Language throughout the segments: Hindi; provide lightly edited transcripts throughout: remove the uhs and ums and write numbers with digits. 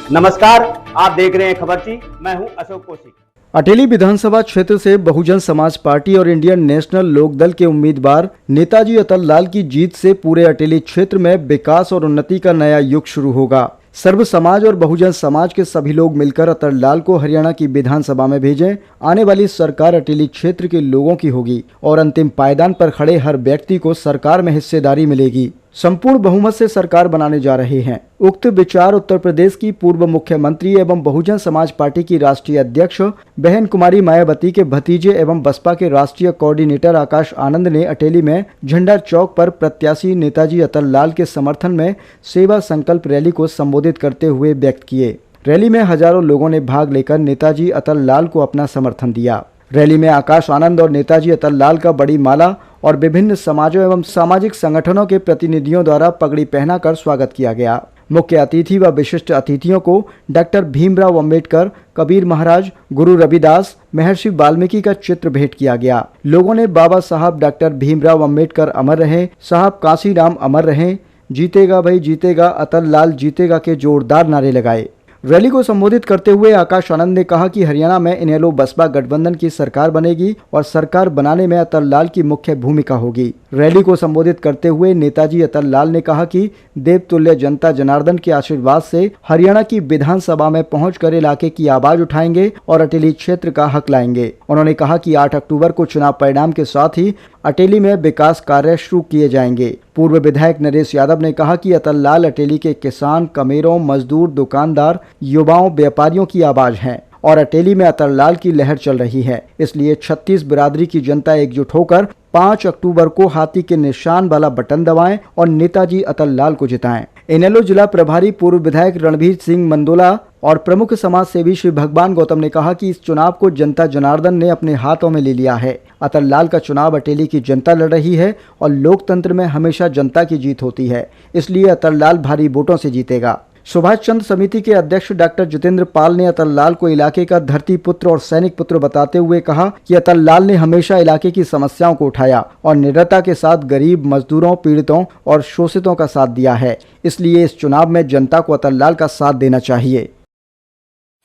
नमस्कार, आप देख रहे हैं खबरची। मैं हूं अशोक कौशिक। अटेली विधानसभा क्षेत्र से बहुजन समाज पार्टी और इंडियन नेशनल लोकदल के उम्मीदवार नेताजी अतल लाल की जीत से पूरे अटेली क्षेत्र में विकास और उन्नति का नया युग शुरू होगा। सर्व समाज और बहुजन समाज के सभी लोग मिलकर अतल लाल को हरियाणा की विधानसभा में भेजें। आने वाली सरकार अटेली क्षेत्र के लोगों की होगी और अंतिम पायदान पर खड़े हर व्यक्ति को सरकार में हिस्सेदारी मिलेगी। संपूर्ण बहुमत से सरकार बनाने जा रहे हैं। उक्त विचार उत्तर प्रदेश की पूर्व मुख्यमंत्री एवं बहुजन समाज पार्टी की राष्ट्रीय अध्यक्ष बहन कुमारी मायावती के भतीजे एवं बसपा के राष्ट्रीय कोऑर्डिनेटर आकाश आनंद ने अटेली में झंडा चौक पर प्रत्याशी नेताजी अतल लाल के समर्थन में सेवा संकल्प रैली को संबोधित करते हुए व्यक्त किए। रैली में हजारों लोगों ने भाग लेकर नेताजी अतल लाल को अपना समर्थन दिया। रैली में आकाश आनंद और नेताजी अतल लाल का बड़ी माला और विभिन्न समाजों एवं सामाजिक संगठनों के प्रतिनिधियों द्वारा पगड़ी पहनाकर स्वागत किया गया। मुख्य अतिथि व विशिष्ट अतिथियों को डॉक्टर भीमराव अंबेडकर, कबीर महाराज, गुरु रविदास, महर्षि वाल्मीकि का चित्र भेंट किया गया। लोगों ने बाबा साहब डॉक्टर भीमराव अंबेडकर अमर रहे, साहब कांसीराम अमर रहे, जीतेगा भाई जीतेगा, अतल लाल जीतेगा के जोरदार नारे लगाए। रैली को संबोधित करते हुए आकाश आनंद ने कहा कि हरियाणा में इनेलो बसपा गठबंधन की सरकार बनेगी और सरकार बनाने में अतल लाल की मुख्य भूमिका होगी। रैली को संबोधित करते हुए नेताजी अतल लाल ने कहा कि देवतुल्य जनता जनार्दन के आशीर्वाद से हरियाणा की विधानसभा में पहुंचकर इलाके की आवाज उठाएंगे और अटेली क्षेत्र का हक लाएंगे। उन्होंने कहा कि 8 अक्टूबर को चुनाव परिणाम के साथ ही अटेली में विकास कार्य शुरू किए जाएंगे। पूर्व विधायक नरेश यादव ने कहा कि अतल लाल अटेली के किसान, कमेरों, मजदूर, दुकानदार, युवाओं, व्यापारियों की आवाज हैं और अटेली में अतल लाल की लहर चल रही है। इसलिए 36 बिरादरी की जनता एकजुट होकर 5 अक्टूबर को हाथी के निशान वाला बटन दबाएं और नेताजी अतल लाल को जिताएं। इनेलो जिला प्रभारी पूर्व विधायक रणबीर सिंह मंदोला और प्रमुख समाज सेवी श्री भगवान गौतम ने कहा कि इस चुनाव को जनता जनार्दन ने अपने हाथों में ले लिया है। अतल लाल का चुनाव अटेली की जनता लड़ रही है और लोकतंत्र में हमेशा जनता की जीत होती है, इसलिए अतल लाल भारी वोटों से जीतेगा। सुभाष चंद्र समिति के अध्यक्ष डॉक्टर जितेंद्र पाल ने अतल लाल को इलाके का धरती पुत्र और सैनिक पुत्र बताते हुए कहा कि अतल लाल ने हमेशा इलाके की समस्याओं को उठाया और निडरता के साथ गरीब, मजदूरों, पीड़ितों और शोषितों का साथ दिया है। इसलिए इस चुनाव में जनता को अतल लाल का साथ देना चाहिए।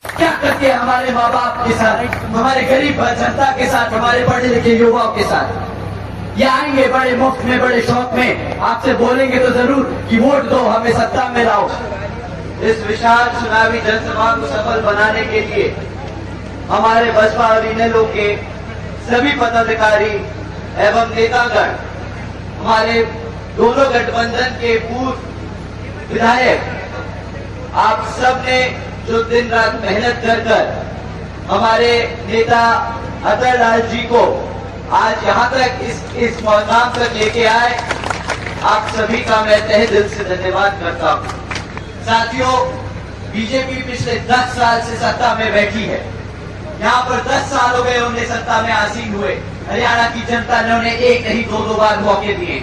क्या करके हमारे माँ बाप के साथ, हमारे गरीब जनता के साथ, हमारे पढ़े लिखे युवाओं के साथ ये आएंगे बड़े मुफ्त में, बड़े शौक में, आपसे बोलेंगे तो जरूर कि वोट दो, हमें सत्ता में लाओ। इस विशाल चुनावी जनसभा को सफल बनाने के लिए हमारे बसपा और इनेलो के सभी पदाधिकारी एवं नेतागण, हमारे दोनों गठबंधन के पूर्व विधायक, आप सब ने जो दिन रात मेहनत कर हमारे नेता अतल लाल जी को आज यहाँ तक इस मुकाम तक लेके आए, आप सभी का मैं तहे दिल से धन्यवाद करता हूँ। साथियों, बीजेपी पिछले 10 साल से सत्ता में बैठी है। यहाँ पर 10 साल हो गए उन्हें सत्ता में आसीन हुए। हरियाणा की जनता ने उन्हें एक नहीं 2 बार मौके दिए,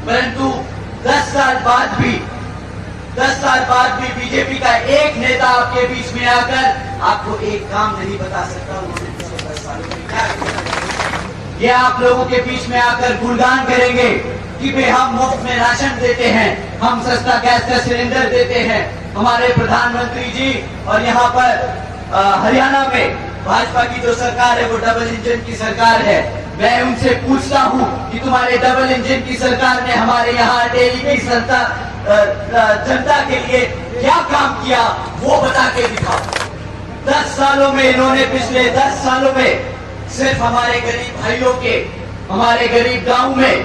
परंतु 10 साल बाद भी बीजेपी का एक नेता आपके बीच में आकर आपको एक काम नहीं बता सकता उन्होंने पिछले 10 सालों में क्या किया। ये आप लोगों के बीच में आकर गुणगान करेंगे कि भाई हम मुफ्त में राशन देते हैं, हम सस्ता गैस का सिलेंडर देते हैं। हमारे प्रधानमंत्री जी और यहाँ पर हरियाणा में भाजपा की जो सरकार है वो डबल इंजन की सरकार है। मैं उनसे पूछता हूँ कि तुम्हारे डबल इंजन की सरकार ने हमारे यहाँ अटेली की जनता के लिए क्या काम किया, वो बता के दिखाओ। 10 सालों में इन्होंने, पिछले 10 सालों में सिर्फ हमारे गरीब भाइयों के, हमारे गरीब गांव में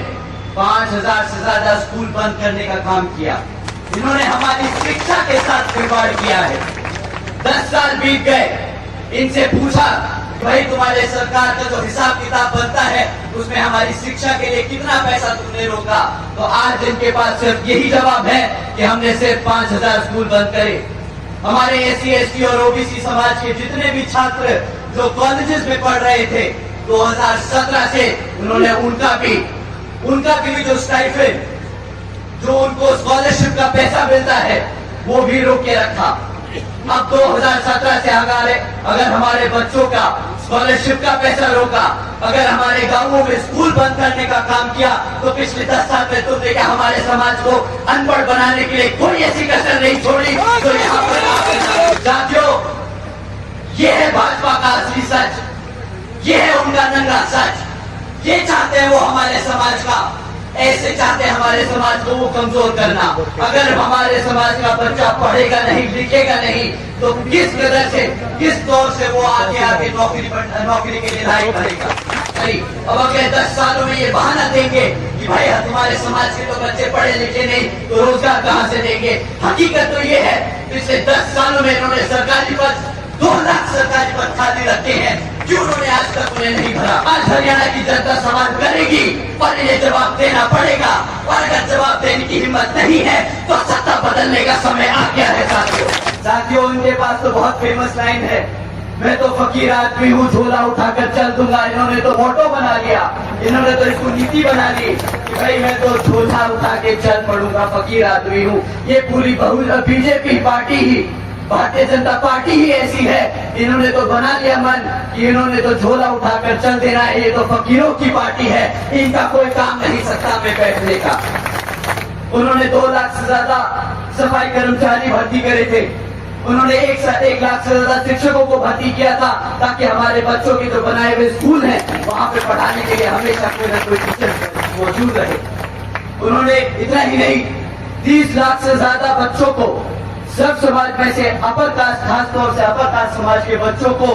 5000 से ज्यादा स्कूल बंद करने का काम किया। इन्होंने हमारी शिक्षा के साथ खिलवाड़ किया है। 10 साल बीत गए, इनसे पूछा भाई तुम्हारे सरकार का जो हिसाब किताब बनता है उसमें हमारी शिक्षा के लिए कितना पैसा तुमने रोका, तो आज इनके पास सिर्फ यही जवाब है कि हमने सिर्फ 5000 स्कूल बंद करे। हमारे SC, ST और OBC समाज के जितने भी छात्र जो कॉलेजेस में पढ़ रहे थे 2017 से उन्होंने उनका भी जो स्टाइपेंड, जो उनको स्कॉलरशिप का पैसा मिलता है, वो भी रोक के रखा। अब 2017 से अगर हमारे बच्चों का स्कॉलरशिप का पैसा रोका, अगर हमारे गांवों में स्कूल बंद करने का काम किया, तो पिछले 10 साल में तुमने क्या हमारे समाज को अनपढ़ बनाने के लिए कोई ऐसी कसर नहीं छोड़ी। तो यहाँ पर साथियों, ये है भाजपा का असली सच, ये है उनका नंगा सच। ये चाहते हैं वो हमारे समाज का, ऐसे चाहते हैं हमारे समाज को वो कमजोर करना। अगर हमारे समाज का बच्चा पढ़ेगा नहीं, लिखेगा नहीं, तो किस कदर से, किस तौर से वो आगे नौकरी के लिए लायक बनेगा। अब अगले 10 सालों में ये बहाना देंगे कि भाई तुम्हारे समाज के तो बच्चे पढ़े लिखे नहीं, तो रोजगार कहाँ से देंगे। हकीकत तो ये है, पिछले 10 सालों में इन्होंने सरकारी पद 2 लाख सरकारी पद खाली रखे हैं, क्यों उन्होंने आज तक उन्हें नहीं भरा। आज हरियाणा की जनता सवाल करेगी और इन्हें जवाब देना पड़ेगा, और अगर जवाब देने की हिम्मत नहीं है तो सत्ता बदलने का समय आ गया है। साथियों, उनके पास तो बहुत फेमस लाइन है, मैं तो फकीर आदमी हूँ, झोला उठाकर चल दूंगा। इन्होंने तो मोटो बना लिया, इन्होंने तो इसको नीति बना ली कि भाई मैं तो झोला उठा के चल पड़ूंगा, फकीर आदमी हूँ। ये पूरी बीजेपी पार्टी ही, भारतीय जनता पार्टी ही ऐसी है, इन्होंने तो बना लिया मन कि इन्होंने तो झोला उठाकर चल देना है, ये तो फकीरों की पार्टी है, इनका कोई काम नहीं सत्ता में बैठने का। उन्होंने 2 लाख से ज्यादा सफाई कर्मचारी भर्ती करे थे, उन्होंने 1 लाख से ज्यादा शिक्षकों को भर्ती किया था, ताकि हमारे बच्चों के जो बनाए हुए स्कूल हैं वहां पे पढ़ाने के लिए हमेशा कोई न कोई टीचर मौजूद रहे। उन्होंने इतना ही नहीं, 30 लाख से ज्यादा बच्चों को, सब समाज में से अपर कास्ट, खासतौर से अपर कास्ट समाज के बच्चों को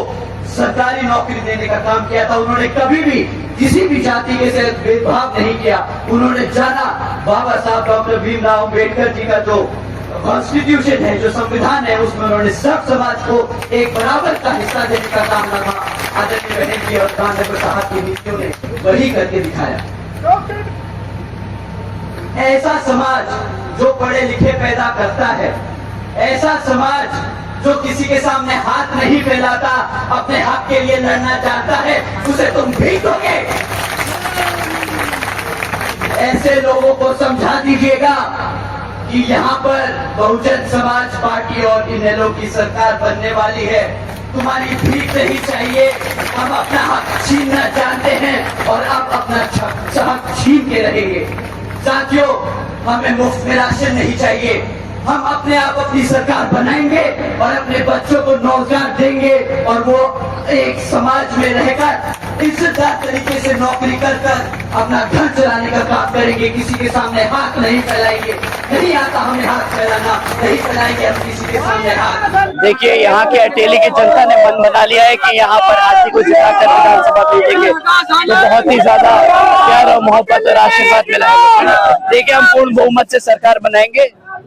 सरकारी नौकरी देने का काम किया था। उन्होंने कभी भी किसी भी जाति के साथ भेदभाव नहीं किया। उन्होंने जाना बाबा साहब डॉक्टर भीमराव अम्बेडकर जी का जो कॉन्स्टिट्यूशन है, जो संविधान है, उसमें उन्होंने सब समाज को एक बराबर का हिस्सा देने का काम रखा। आदरणीय बहन जी और गांधी साहब की नीतियों ने वही करके दिखाया। ऐसा समाज जो पढ़े लिखे पैदा करता है, ऐसा समाज जो किसी के सामने हाथ नहीं फैलाता, अपने हक के लिए लड़ना चाहता है, उसे तुम भीगोगे। ऐसे लोगों को समझा दीजिएगा कि यहाँ पर बहुजन समाज पार्टी और इनेलो की सरकार बनने वाली है, तुम्हारी भीख नहीं चाहिए। हम अपना हक छीनना चाहते हैं और आप अपना हक छीन के रहेंगे। साथियों, हमें मुफ्त में राशन नहीं चाहिए, हम अपने आप अपनी सरकार बनाएंगे और अपने बच्चों को रोजगार देंगे, और वो एक समाज में रहकर इज्जतदार तरीके से नौकरी कर अपना घर चलाने का काम करेंगे। किसी के सामने हाथ नहीं फैलाएंगे, नहीं आता हमें हाथ फैलाना, नहीं फैलाएंगे हम किसी के सामने हाथ। देखिए, यहाँ के अटेली की जनता ने मन बना लिया है कि यहाँ पर आरती को जिताकर विधानसभा भेजेंगे, तो बहुत ही ज्यादा प्यार और मोहब्बत और आशीर्वाद मिलाएंगे। देखिए, हम पूर्ण बहुमत से सरकार बनाएंगे।